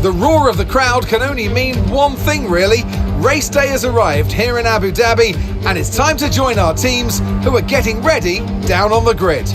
The roar of the crowd can only mean one thing really. Race day has arrived here in Abu Dhabi, and it's time to join our teams who are getting ready down on the grid.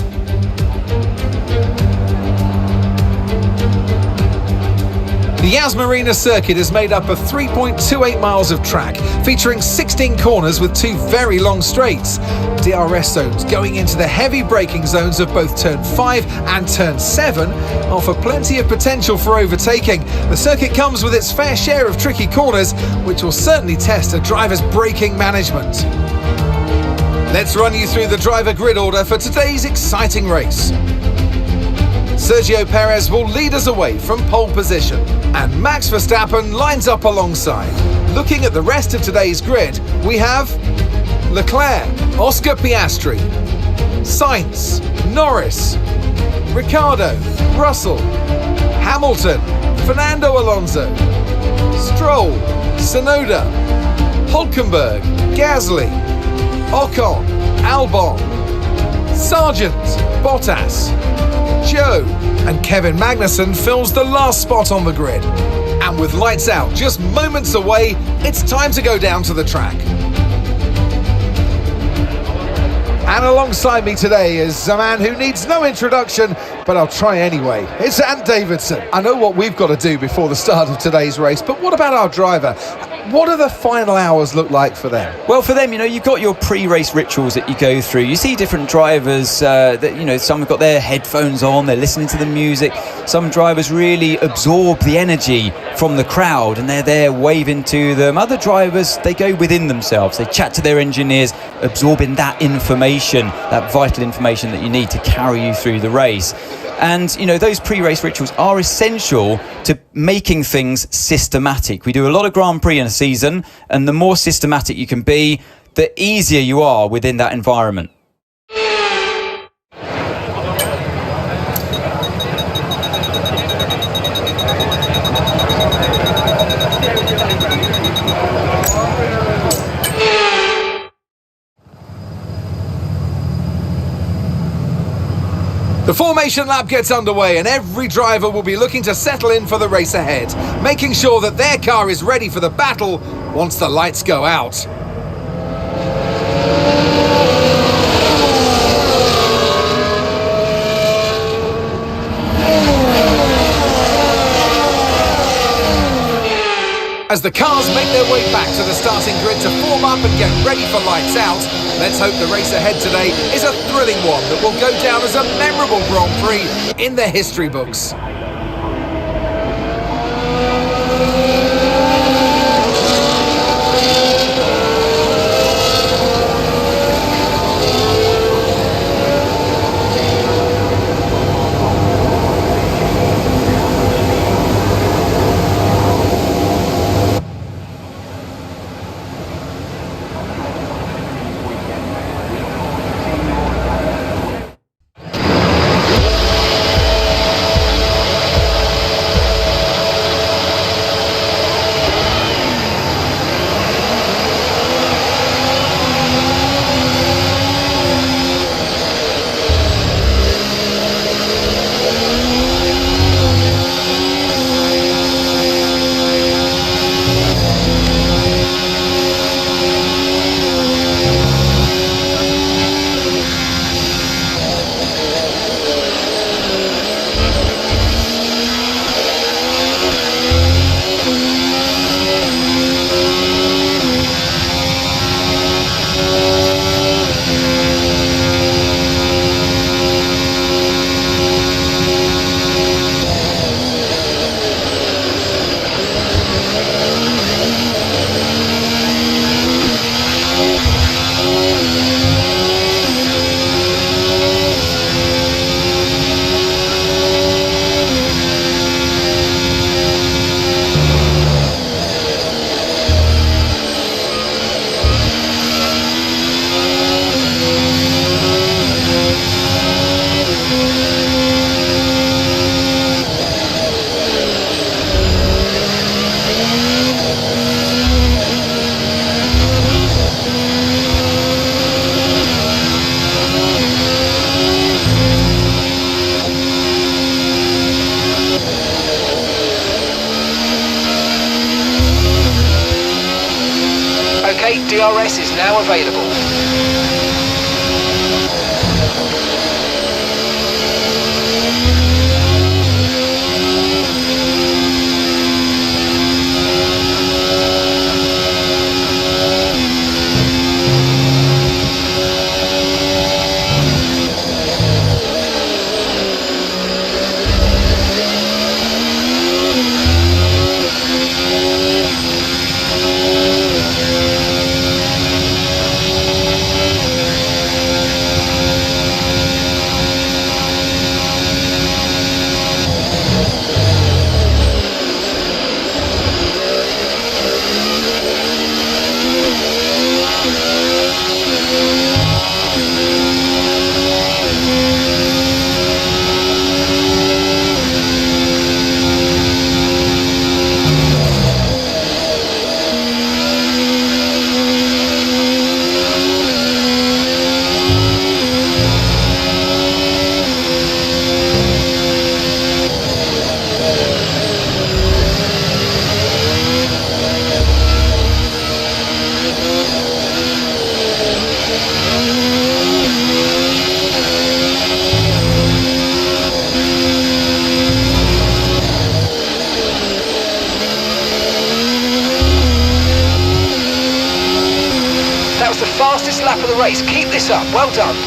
The Yas Marina circuit is made up of 3.28 miles of track, featuring 16 corners with 2 very long straights. DRS zones going into the heavy braking zones of both turn 5 and turn 7 offer plenty of potential for overtaking. The circuit comes with its fair share of tricky corners, which will certainly test a driver's braking management. Let's run you through the driver grid order for today's exciting race. Sergio Perez will lead us away from pole position, and Max Verstappen lines up alongside. Looking at the rest of today's grid, we have Leclerc, Oscar Piastri, Sainz, Norris, Ricciardo, Russell, Hamilton, Fernando Alonso, Stroll, Tsunoda, Hülkenberg, Gasly, Ocon, Albon, Sargent, Bottas, Joe, and Kevin Magnussen fills the last spot on the grid. And with lights out just moments away, it's time to go down to the track. And alongside me today is a man who needs no introduction, but I'll try anyway. It's Ant Davidson. I know what we've got to do before the start of today's race, but what about our driver? What do the final hours look like for them? Well, for them, you've got your pre-race rituals that you go through. You see different drivers that, some have got their headphones on, they're listening to the music. Some drivers really absorb the energy from the crowd and they're there waving to them. Other drivers, they go within themselves. They chat to their engineers, absorbing that information, that vital information that you need to carry you through the race. And, those pre-race rituals are essential to making things systematic. We do a lot of Grand Prix in a season, and the more systematic you can be, the easier you are within that environment. The formation lap gets underway and every driver will be looking to settle in for the race ahead, making sure that their car is ready for the battle once the lights go out. As the cars make their way back to the starting grid to form up and get ready for lights out, let's hope the race ahead today is a thrilling one that will go down as a memorable Grand Prix in the history books. DRS is now available. Fastest lap of the race. Keep this up. Well done.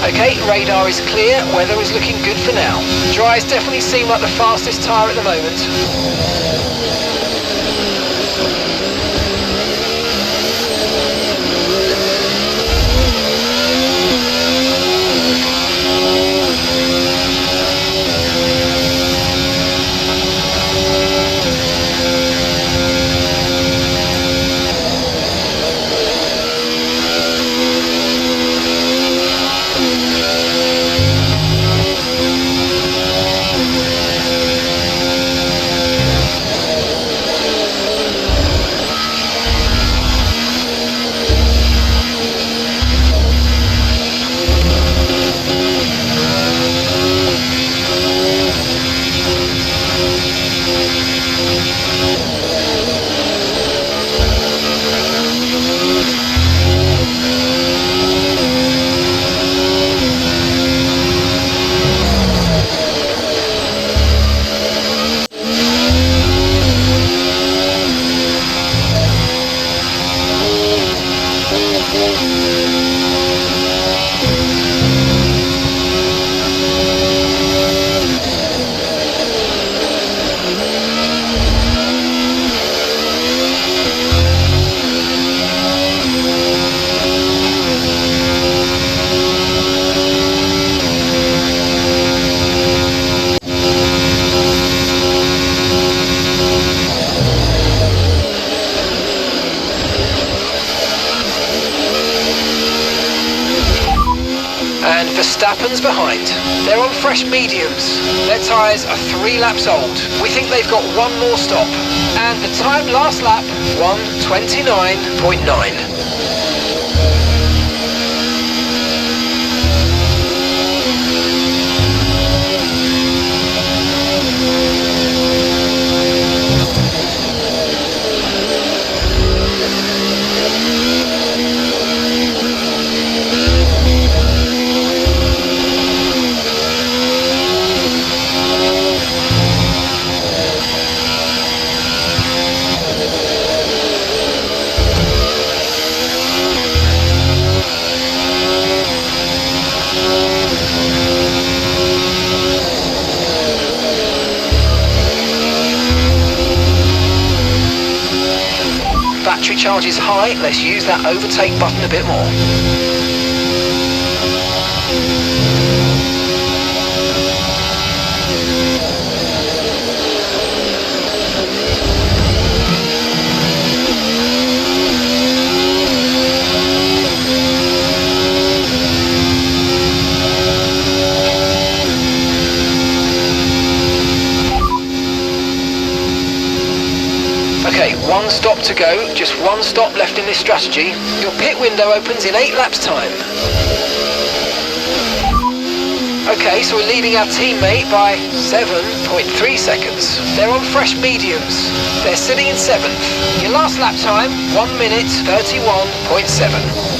Okay, radar is clear, weather is looking good for now. Dries definitely seem like the fastest tyre at the moment. And Verstappen's behind. They're on fresh mediums. Their tyres are 3 laps old. We think they've got one more stop. And the time last lap, 1:29.9. Battery charge is high, let's use that overtake button a bit more. One stop to go, just one stop left in this strategy. Your pit window opens in 8 laps time. Okay, so we're leading our teammate by 7.3 seconds. They're on fresh mediums. They're sitting in 7th. Your last lap time, 1 minute 31.7.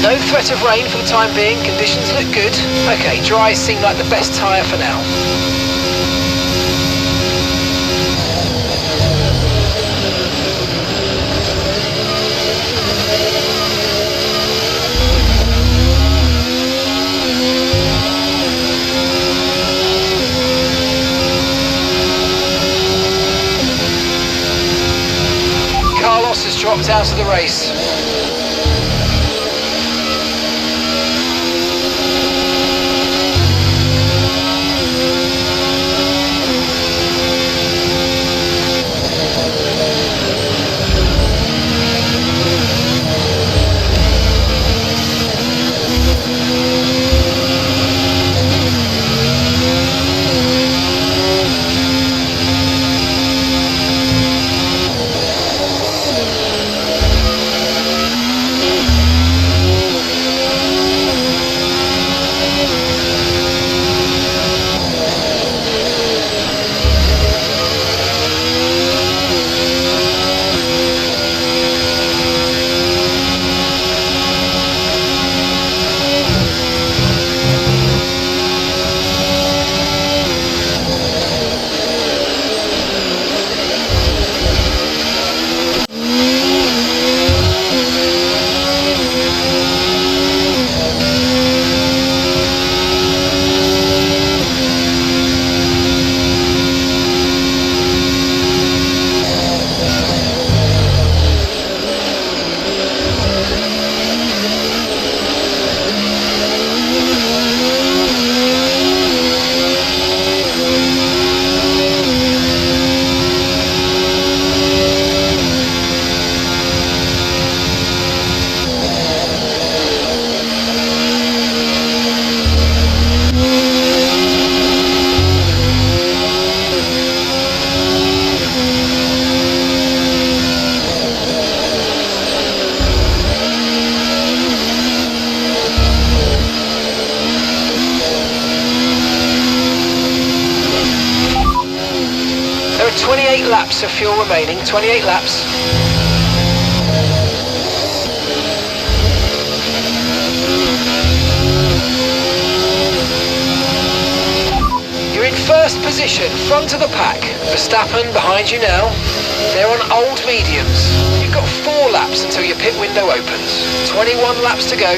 No threat of rain for the time being, conditions look good. Okay, dries seem like the best tyre for now. Carlos has dropped out of the race. laps of fuel remaining, 28 laps. You're in first position, front of the pack. Verstappen behind you now. They're on old mediums. You've got 4 laps until your pit window opens. 21 laps to go.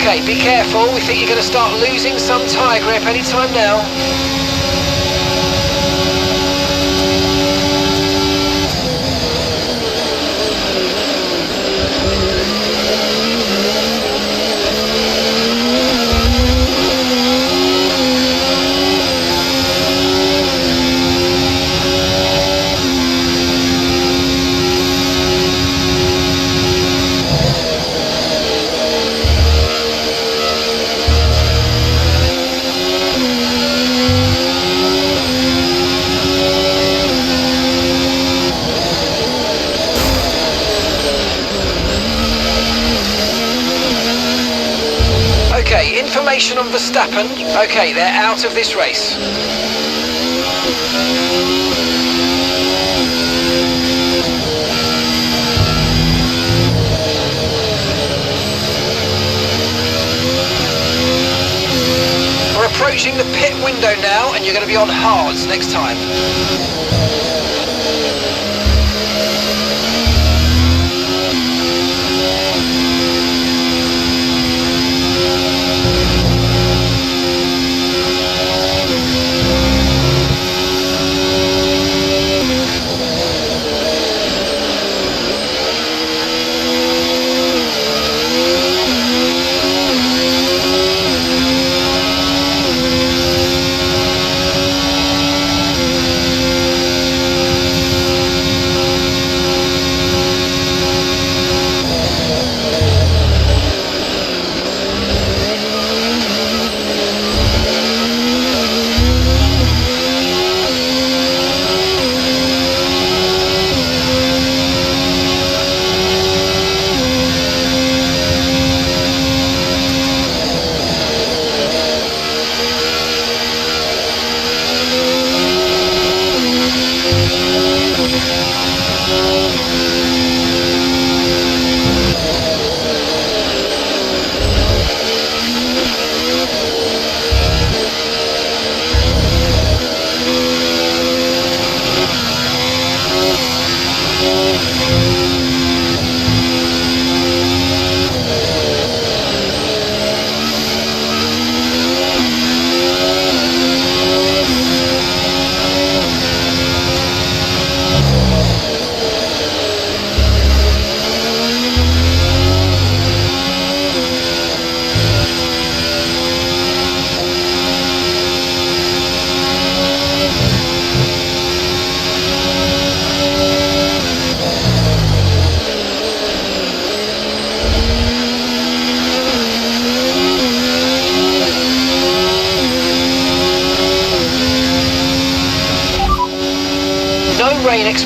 Okay, be careful, we think you're going to start losing some tyre grip anytime now. Okay, information on Verstappen. Okay, they're out of this race. We're approaching the pit window now, and you're going to be on hards next time.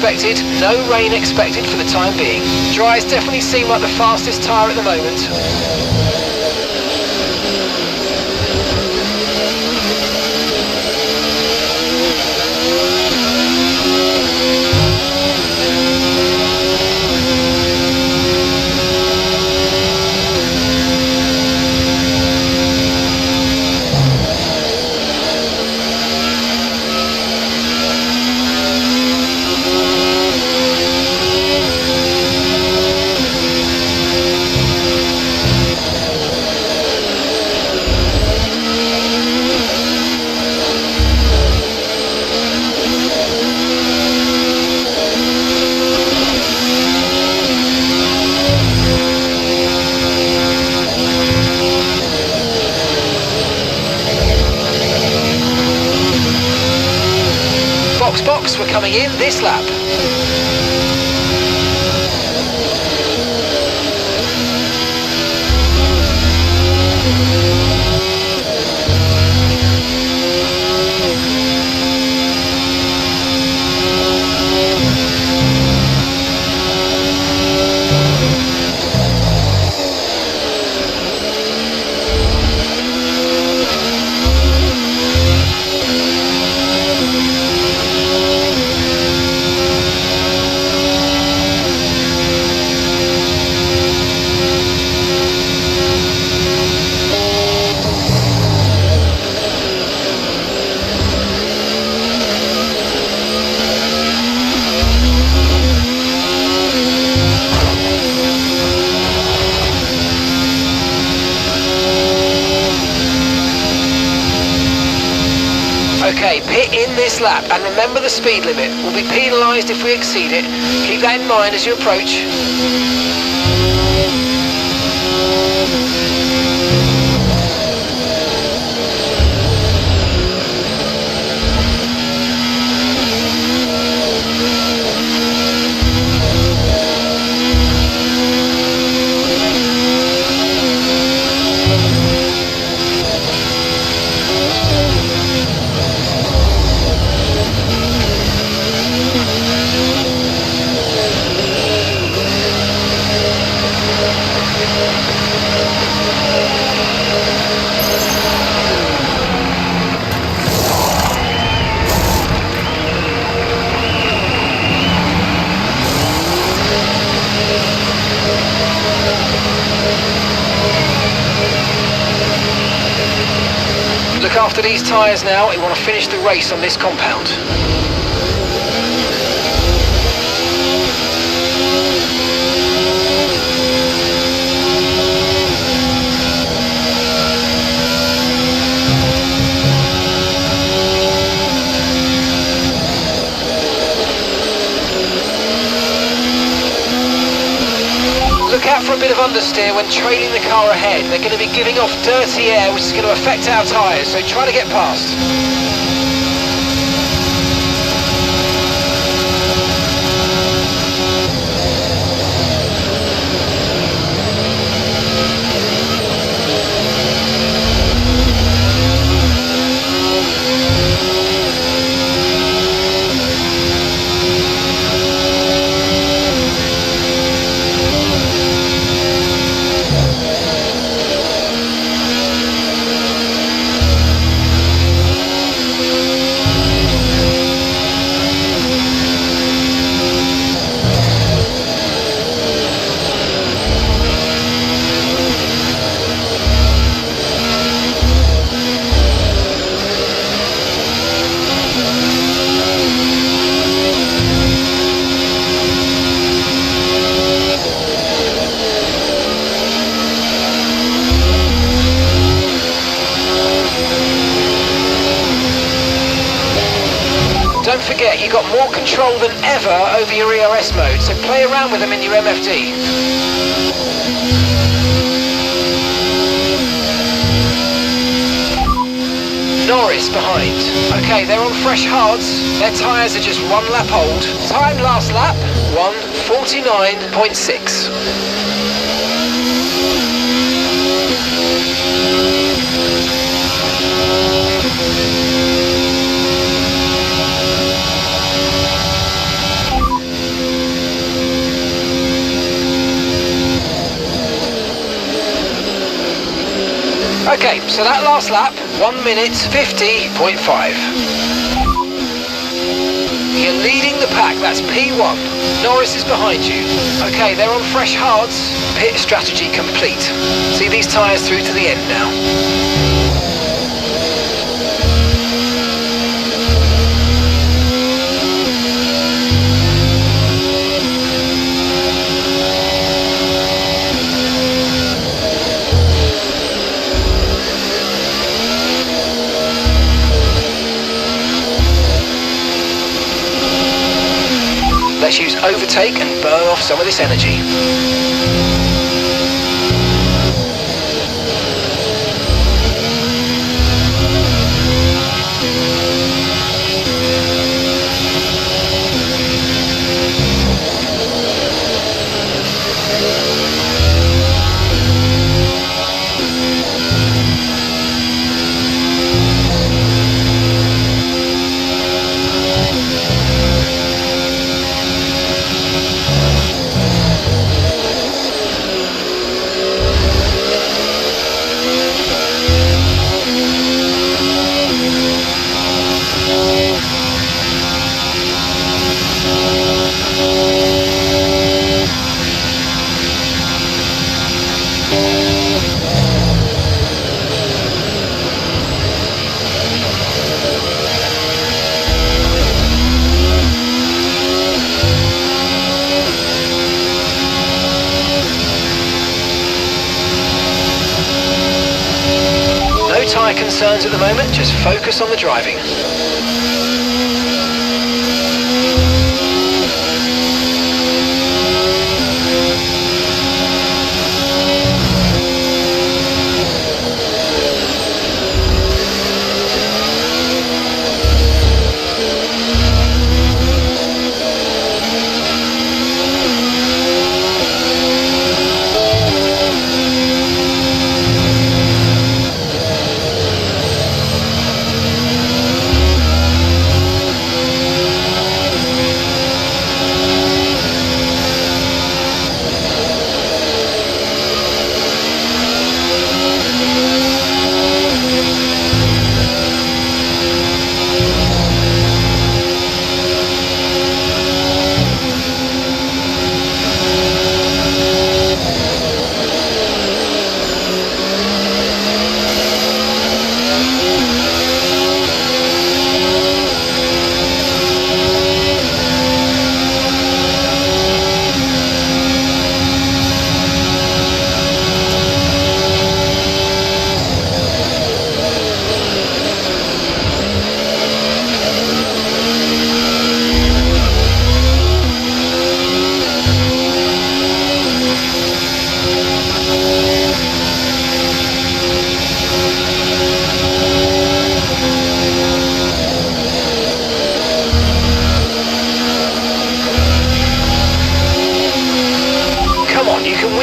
expected, no rain expected for the time being. Dries definitely seem like the fastest tyre at the moment. Box, we're coming in this lap. Okay, pit in this lap, and remember the speed limit. We'll be penalised if we exceed it. Keep that in mind as you approach. Look after these tyres now, you want to finish the race on this compound. Look out for a bit of understeer when trailing the car ahead. They're going to be giving off dirty air, which is going to affect our tyres, so try to get past. Don't forget, you've got more control than ever over your ERS mode, so play around with them in your MFD. Norris behind. Okay, they're on fresh hards. Their tyres are just 1 lap old. Time last lap, 1:49.6. Okay, so that last lap, 1 minute 50.5. You're leading the pack, that's P1. Norris is behind you. Okay, they're on fresh hards. Pit strategy complete. See these tyres through to the end now. Let's use overtake and burn off some of this energy. Tyre concerns at the moment, just focus on the driving.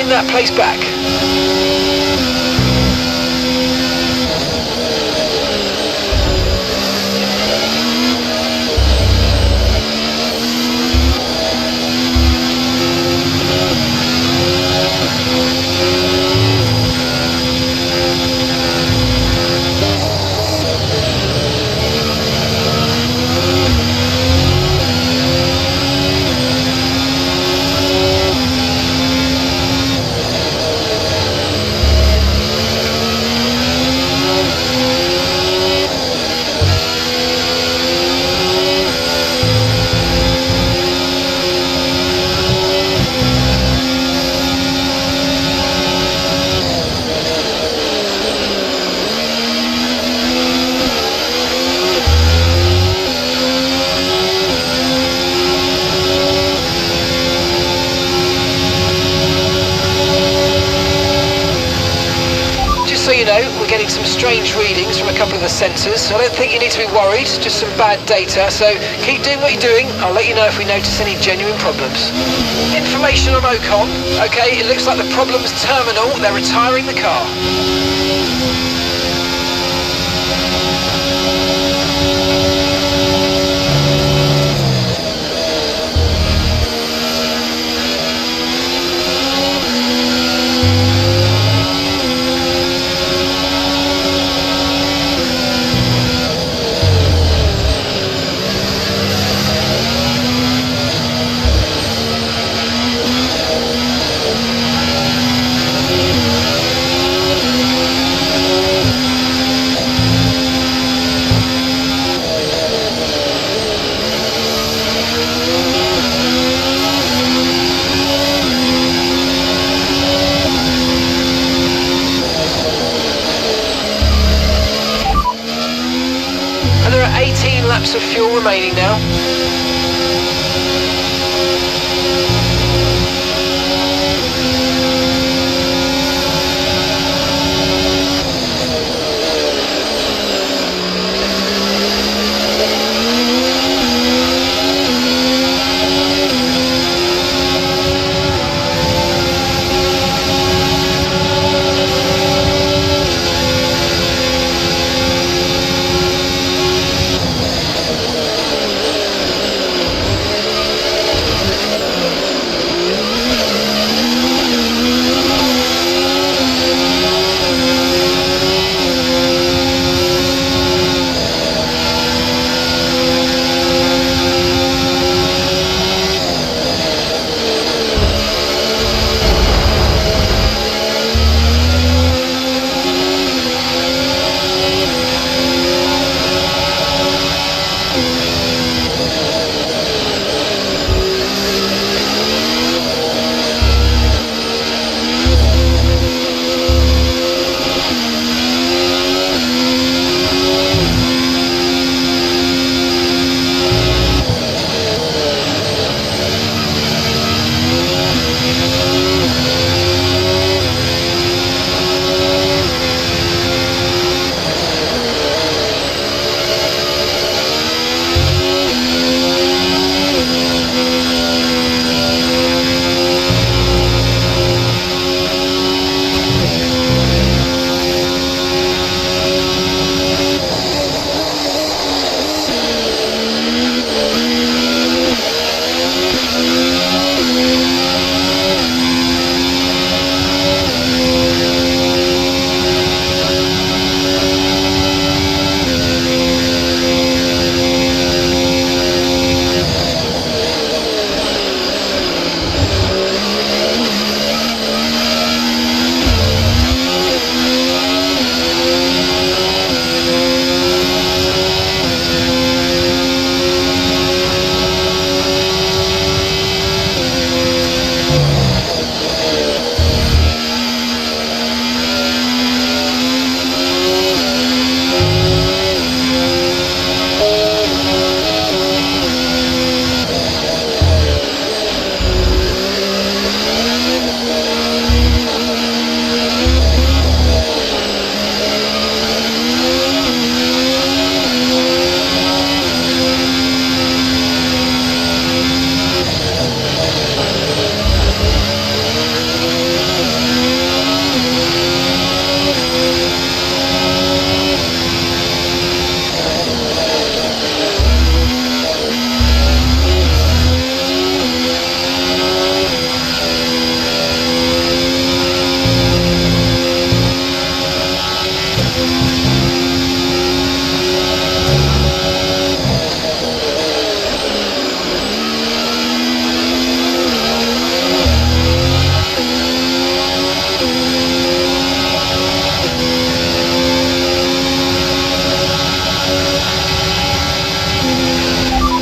That place back. We're getting some strange readings from a couple of the sensors, so I don't think you need to be worried, just some bad data, so keep doing what you're doing. I'll let you know if we notice any genuine problems. Information on Ocon. Okay, it looks like the problem's terminal. They're retiring the car. laps of fuel remaining now.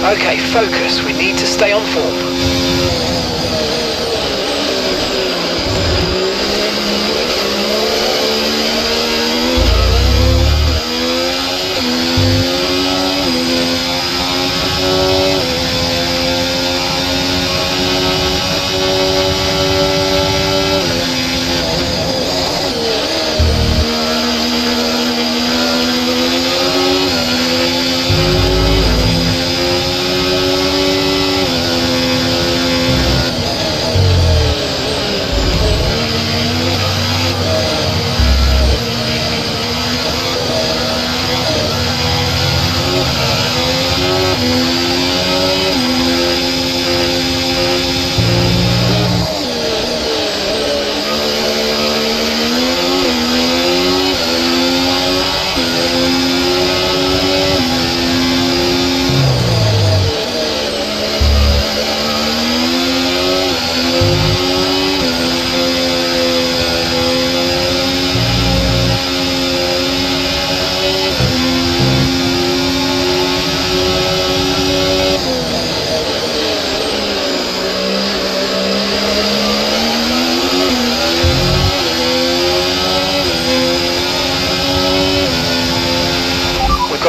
Okay, focus. We need to stay on form.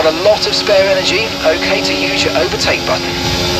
got a lot of spare energy, okay to use your overtake button.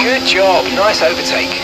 Good job, nice overtake.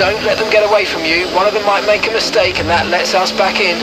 Don't let them get away from you. One of them might make a mistake and that lets us back in.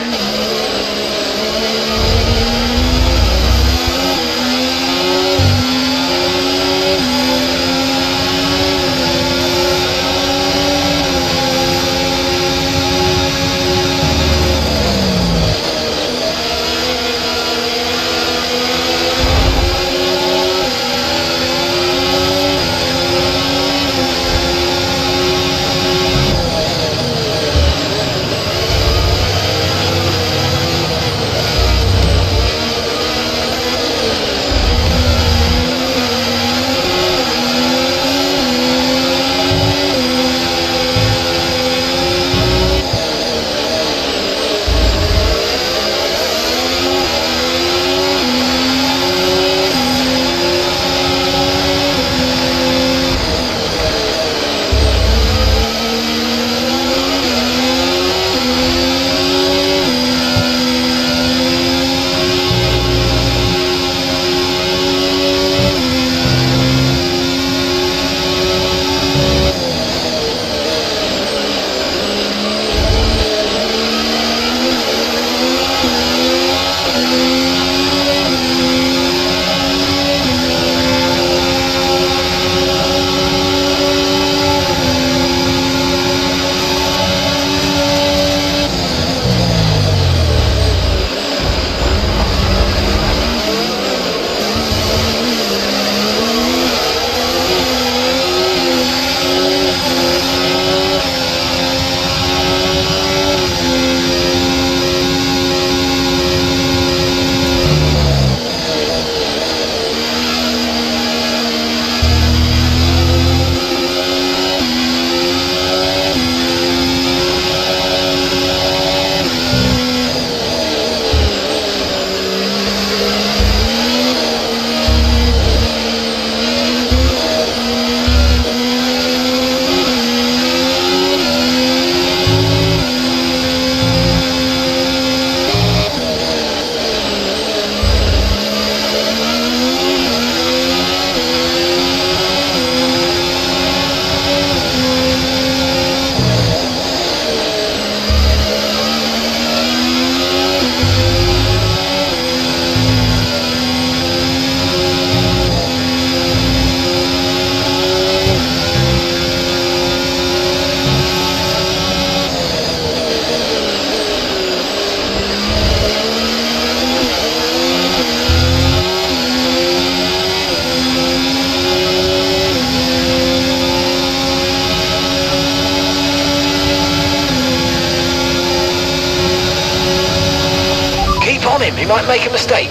He might make a mistake.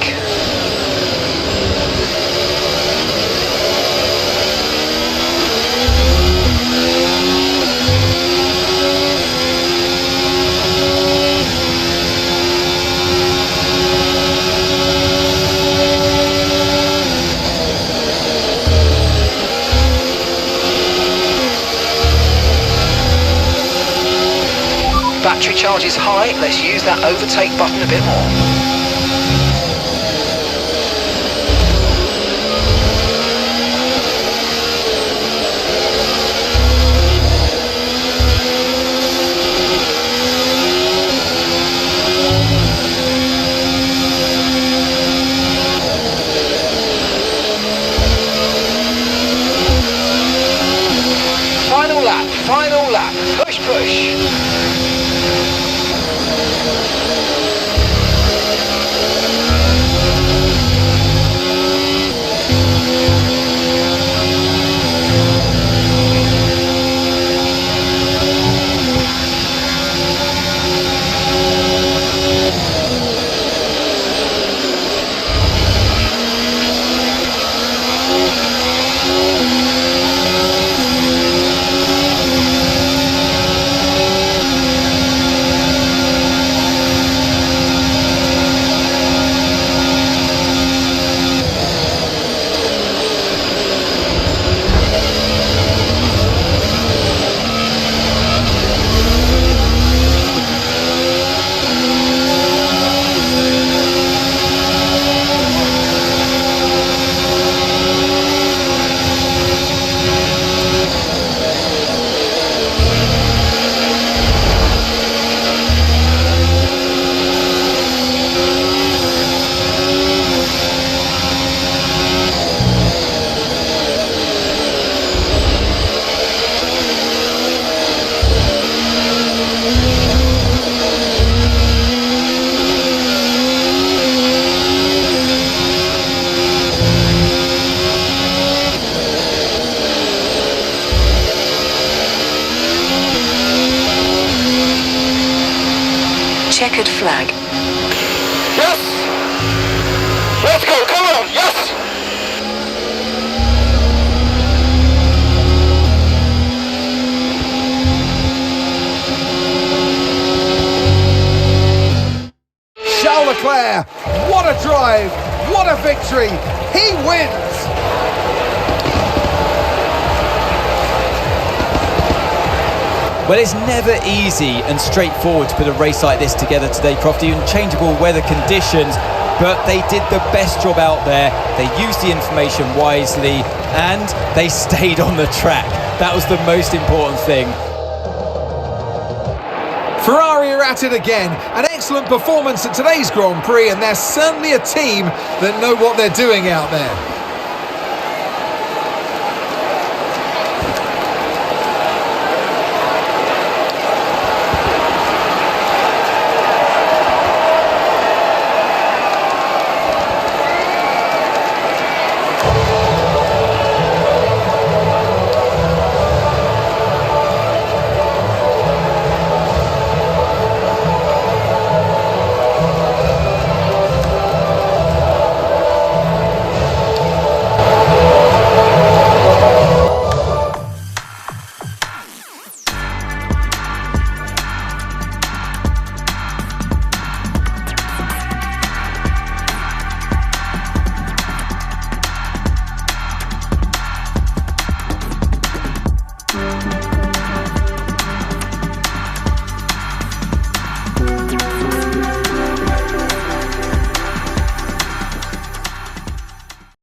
Battery charge is high. Let's use that overtake button a bit more. Final lap, push, push. checkered flag. Yes! Let's go, come on, yes! Charles Leclerc, what a drive, what a victory, he wins! Well, it's never easy and straightforward to put a race like this together today, Crofty, in changeable weather conditions, but they did the best job out there. They used the information wisely and they stayed on the track. That was the most important thing. Ferrari are at it again. An excellent performance at today's Grand Prix, and they're certainly a team that know what they're doing out there.